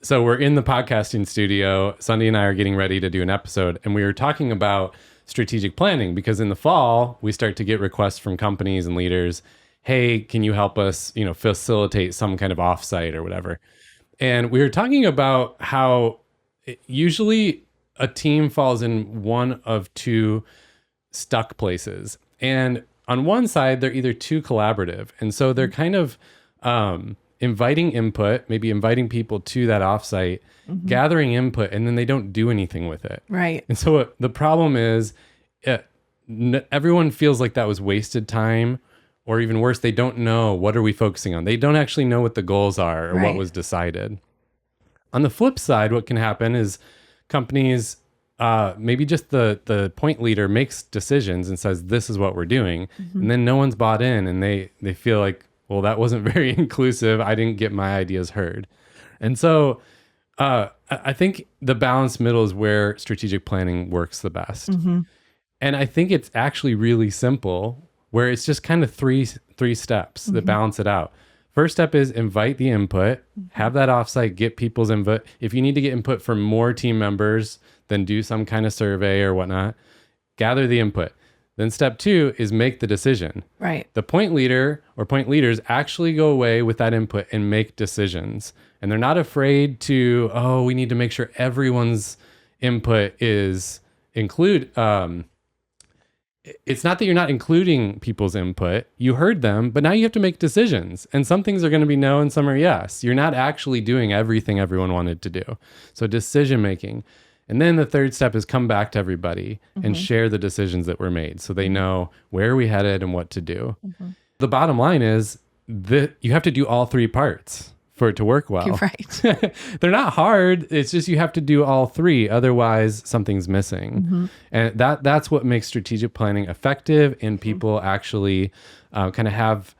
So we're in the podcasting studio. Sunday and I are getting ready to do an episode, and we were talking about strategic planning because in the fall we start to get requests from companies and leaders. Hey, can you help us, facilitate some kind of offsite or whatever? And we were talking about how usually a team falls in one of two stuck places. And on one side, they're either too collaborative. And so they're kind of inviting input, maybe inviting people to that offsite, gathering input, and then they don't do anything with it. Right. And so the problem is everyone feels like that was wasted time, or even worse, they don't know what are we focusing on. They don't actually know what the goals are or what was decided. On the flip side, what can happen is companies, maybe just the point leader makes decisions and says, this is what we're doing. And then no one's bought in and they feel like, well, that wasn't very inclusive. I didn't get my ideas heard. And so I think the balanced middle is where strategic planning works the best. And I think it's actually really simple, where it's just kind of three steps that balance it out. First step is invite the input, have that offsite, get people's input. If you need to get input from more team members, then do some kind of survey or whatnot, gather the input. Then step 2 is make the decision. Right. The point leader or point leaders actually go away with that input and make decisions. And they're not afraid to, we need to make sure everyone's input is it's not that you're not including people's input. You heard them, but now you have to make decisions. And some things are going to be no and some are yes. You're not actually doing everything everyone wanted to do. So decision making. And then the third step is come back to everybody and share the decisions that were made so they know where we headed and what to do. The bottom line is that you have to do all three parts for it to work well. You're right. They're not hard. It's just you have to do all three. Otherwise, something's missing. And that's what makes strategic planning effective, and people actually kind of have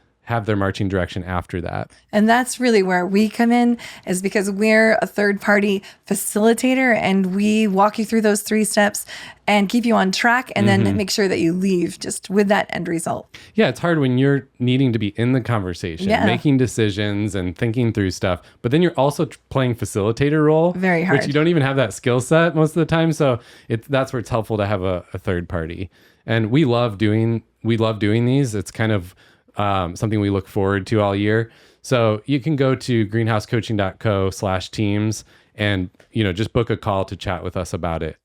their marching direction after that. And that's really where we come in, is because we're a third-party facilitator, and we walk you through those 3 steps and keep you on track, and then make sure that you leave just with that end result. Yeah, it's hard when you're needing to be in the conversation, making decisions and thinking through stuff, but then you're also playing facilitator role. Very hard. Which you don't even have that skill set most of the time. So that's where it's helpful to have a third party. And we love doing these. It's kind of something we look forward to all year. So you can go to greenhousecoaching.co/teams and just book a call to chat with us about it.